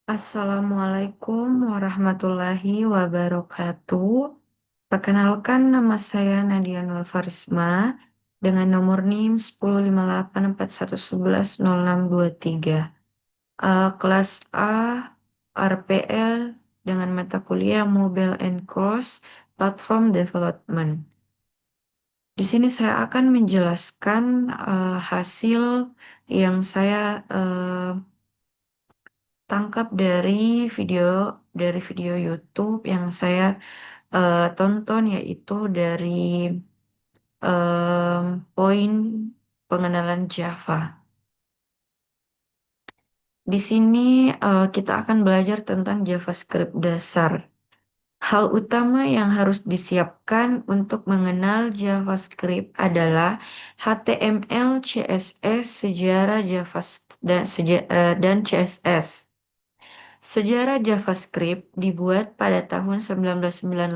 Assalamualaikum warahmatullahi wabarakatuh. Perkenalkan nama saya Nadia Nur Farisma dengan nomor NIM 105841110623. Kelas A RPL dengan mata kuliah Mobile and Cross Platform Development. Di sini saya akan menjelaskan hasil yang saya tangkap dari video YouTube yang saya tonton, yaitu dari poin pengenalan Java. Di sini kita akan belajar tentang JavaScript dasar. Hal utama yang harus disiapkan untuk mengenal JavaScript adalah HTML, CSS, sejarah JavaScript dan CSS. Sejarah JavaScript dibuat pada tahun 1995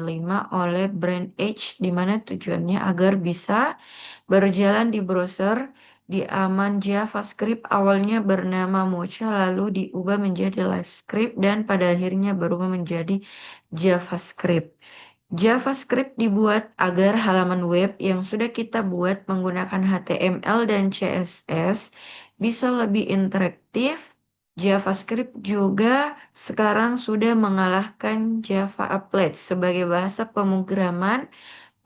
oleh Brand H, di mana tujuannya agar bisa berjalan di browser di aman. JavaScript awalnya bernama Mocha, lalu diubah menjadi LiveScript dan pada akhirnya berubah menjadi JavaScript. JavaScript dibuat agar halaman web yang sudah kita buat menggunakan HTML dan CSS bisa lebih interaktif. JavaScript juga sekarang sudah mengalahkan Java Applet sebagai bahasa pemrograman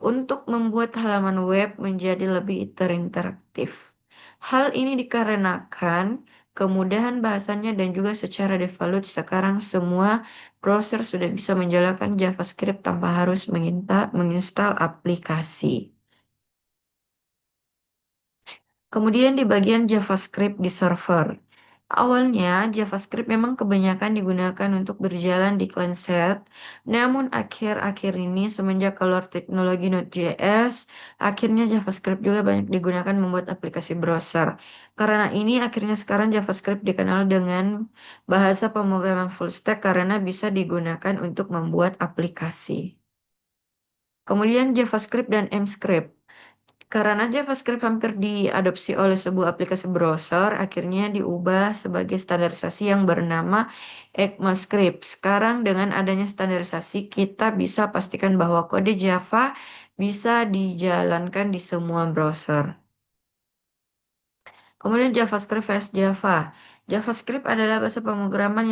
untuk membuat halaman web menjadi lebih terinteraktif. Hal ini dikarenakan kemudahan bahasanya dan juga secara default sekarang semua browser sudah bisa menjalankan JavaScript tanpa harus menginstal aplikasi. Kemudian di bagian JavaScript di server. Awalnya JavaScript memang kebanyakan digunakan untuk berjalan di client-side, namun akhir-akhir ini semenjak keluar teknologi Node.js, akhirnya JavaScript juga banyak digunakan membuat aplikasi browser. Karena ini akhirnya sekarang JavaScript dikenal dengan bahasa pemrograman full stack karena bisa digunakan untuk membuat aplikasi. Kemudian JavaScript dan MScript. Karena JavaScript hampir diadopsi oleh sebuah aplikasi browser, akhirnya diubah sebagai standarisasi yang bernama ECMAScript. Sekarang dengan adanya standarisasi, kita bisa pastikan bahwa kode Java bisa dijalankan di semua browser. Kemudian JavaScript vs Java. JavaScript adalah bahasa pemrograman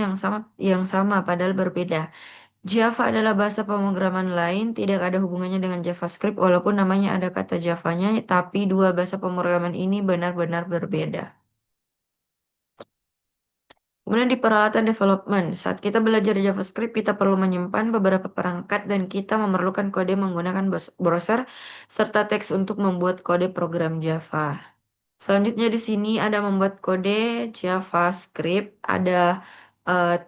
yang sama padahal berbeda. Java adalah bahasa pemrograman lain, tidak ada hubungannya dengan JavaScript walaupun namanya ada kata Javanya, tapi dua bahasa pemrograman ini benar-benar berbeda. Kemudian di peralatan development, saat kita belajar JavaScript, kita perlu menyimpan beberapa perangkat dan kita memerlukan kode menggunakan browser serta teks untuk membuat kode program Java. Selanjutnya di sini ada membuat kode JavaScript, ada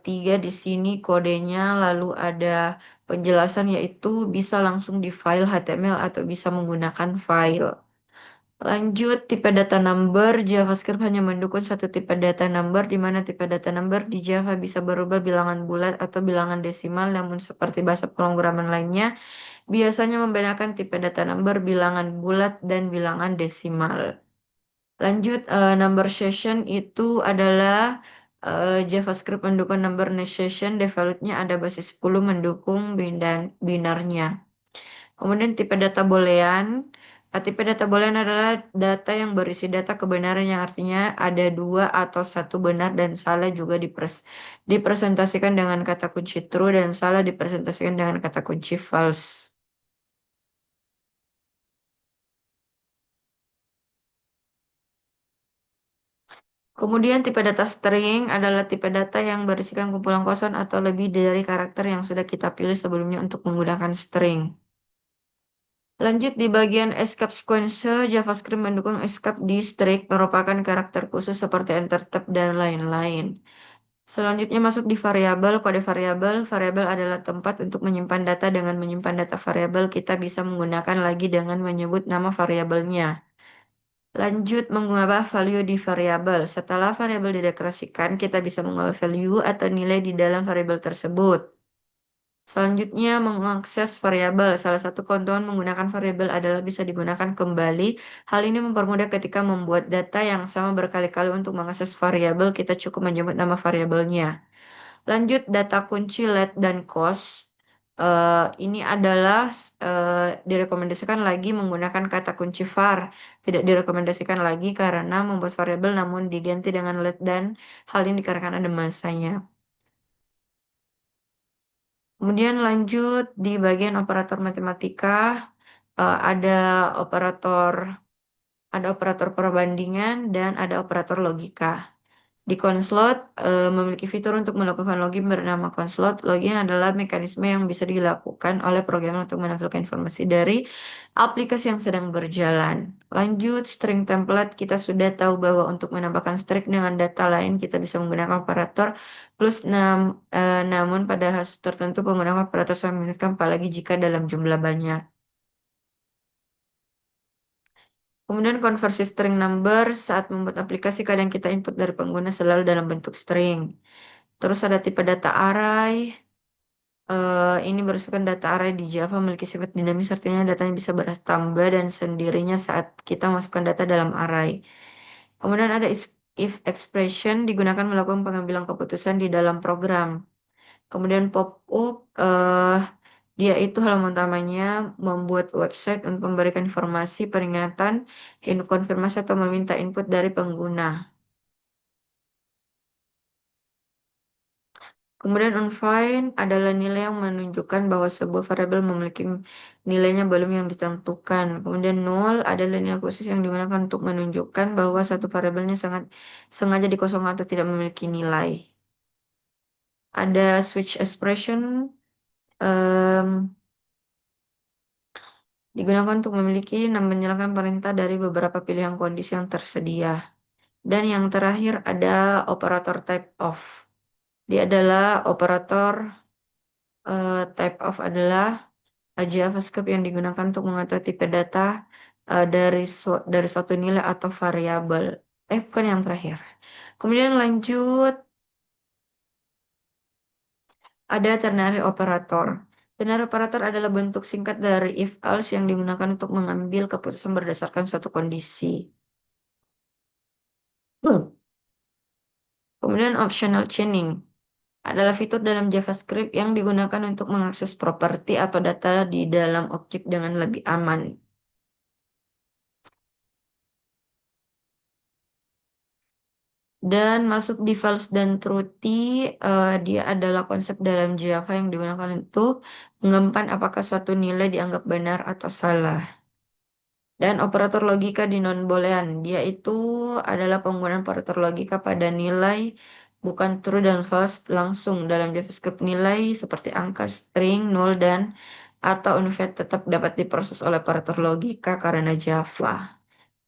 tiga di sini kodenya, lalu ada penjelasan yaitu bisa langsung di file HTML atau bisa menggunakan file. Lanjut, tipe data number. JavaScript hanya mendukung satu tipe data number, di mana tipe data number di Java bisa berubah bilangan bulat atau bilangan desimal, namun seperti bahasa pemrograman lainnya, biasanya membedakan tipe data number bilangan bulat dan bilangan desimal. Lanjut, number session itu adalah JavaScript mendukung number session, defaultnya ada basis 10 mendukung binarnya. Kemudian tipe data boolean. Tipe data boolean adalah data yang berisi data kebenaran yang artinya ada dua atau satu benar dan salah, juga dipresentasikan dengan kata kunci true dan salah dipresentasikan dengan kata kunci false. Kemudian tipe data string adalah tipe data yang berisikan kumpulan kosong atau lebih dari karakter yang sudah kita pilih sebelumnya untuk menggunakan string. Lanjut di bagian escape sequence, JavaScript mendukung escape di string merupakan karakter khusus seperti enter tab dan lain-lain. Selanjutnya masuk di variabel, kode variabel. Variabel adalah tempat untuk menyimpan data. Dengan menyimpan data variabel, kita bisa menggunakan lagi dengan menyebut nama variabelnya. Lanjut mengubah value di variabel. Setelah variabel dideklarasikan, kita bisa mengubah value atau nilai di dalam variabel tersebut. Selanjutnya mengakses variabel. Salah satu keuntungan menggunakan variabel adalah bisa digunakan kembali. Hal ini mempermudah ketika membuat data yang sama berkali-kali. Untuk mengakses variabel, kita cukup menyebut nama variabelnya. Lanjut data kunci let dan cost. Ini adalah direkomendasikan lagi menggunakan kata kunci var. Tidak direkomendasikan lagi karena membuat variabel namun diganti dengan let dan hal ini dikarenakan ada masanya. Kemudian lanjut di bagian operator matematika, eh, ada operator ada operator perbandingan dan ada operator logika. Di Conslot memiliki fitur untuk melakukan login bernama Conslot. Login adalah mekanisme yang bisa dilakukan oleh program untuk menampilkan informasi dari aplikasi yang sedang berjalan. Lanjut, string template. Kita sudah tahu bahwa untuk menambahkan string dengan data lain, kita bisa menggunakan operator plus namun pada kasus tertentu penggunaan operator sangat menyulitkan apalagi jika dalam jumlah banyak. Kemudian konversi string number saat membuat aplikasi kadang kita input dari pengguna selalu dalam bentuk string. Terus ada tipe data array. Ini berdasarkan data array di Java memiliki sifat dinamis, artinya datanya bisa bertambah dan sendirinya saat kita masukkan data dalam array. Kemudian ada if expression digunakan melakukan pengambilan keputusan di dalam program. Kemudian pop-up, dia itu halaman utamanya membuat website untuk memberikan informasi, peringatan, konfirmasi atau meminta input dari pengguna. Kemudian undefined adalah nilai yang menunjukkan bahwa sebuah variabel memiliki nilainya belum yang ditentukan. Kemudian null adalah nilai khusus yang digunakan untuk menunjukkan bahwa satu variabelnya sangat sengaja dikosongkan atau tidak memiliki nilai. Ada switch expression em, digunakan untuk memiliki dan menjalankan perintah dari beberapa pilihan kondisi yang tersedia. Dan yang terakhir ada operator type of. Dia adalah operator type of adalah JavaScript yang digunakan untuk mengatur tipe data dari suatu nilai atau variabel. Bukan yang terakhir. Kemudian lanjut, ada ternary operator. Ternary operator adalah bentuk singkat dari if-else yang digunakan untuk mengambil keputusan berdasarkan suatu kondisi. Kemudian optional chaining adalah fitur dalam JavaScript yang digunakan untuk mengakses properti atau data di dalam objek dengan lebih aman. Dan masuk di false dan truthy, dia adalah konsep dalam Java yang digunakan untuk mengembangkan apakah suatu nilai dianggap benar atau salah. Dan operator logika di non-boolean, dia itu adalah penggunaan operator logika pada nilai bukan true dan false langsung dalam JavaScript. Nilai seperti angka, string, null, dan atau unvalid tetap dapat diproses oleh operator logika karena Java.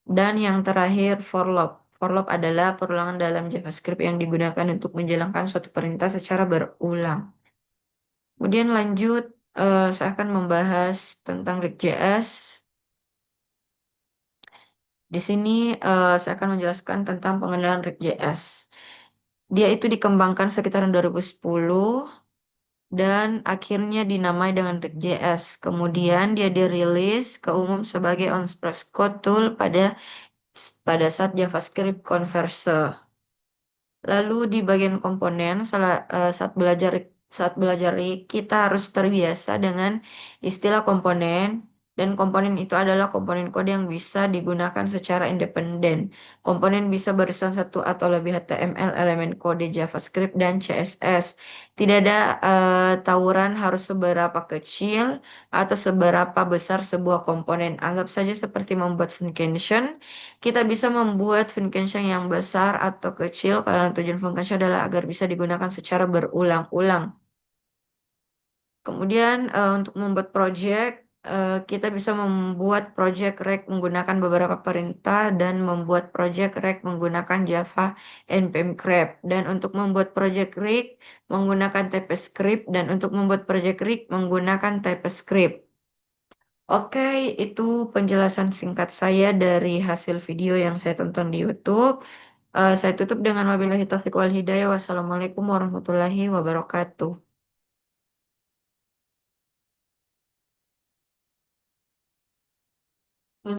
Dan yang terakhir, for loop. For loop adalah perulangan dalam JavaScript yang digunakan untuk menjalankan suatu perintah secara berulang. Kemudian lanjut, saya akan membahas tentang React.js. Di sini saya akan menjelaskan tentang pengenalan React.js. Dia itu dikembangkan sekitaran 2010 dan akhirnya dinamai dengan React.js. Kemudian dia dirilis ke umum sebagai on-express code tool pada saat JavaScript Converser. Lalu di bagian komponen, saat belajar kita harus terbiasa dengan istilah komponen dan komponen itu adalah komponen kode yang bisa digunakan secara independen. Komponen bisa berisikan satu atau lebih HTML, elemen kode JavaScript dan CSS. Tidak ada tawuran harus seberapa kecil atau seberapa besar sebuah komponen. Anggap saja seperti membuat function. Kita bisa membuat function yang besar atau kecil karena tujuan function adalah agar bisa digunakan secara berulang-ulang. Kemudian untuk membuat project, kita bisa membuat project Reg menggunakan beberapa perintah dan membuat project Reg menggunakan Java npm grep. Dan untuk membuat project Rig menggunakan TypeScript dan untuk membuat project Rig menggunakan TypeScript. Oke, itu penjelasan singkat saya dari hasil video yang saya tonton di YouTube. Saya tutup dengan wabillahi taufiq wal hidayah. Wassalamualaikum warahmatullahi wabarakatuh.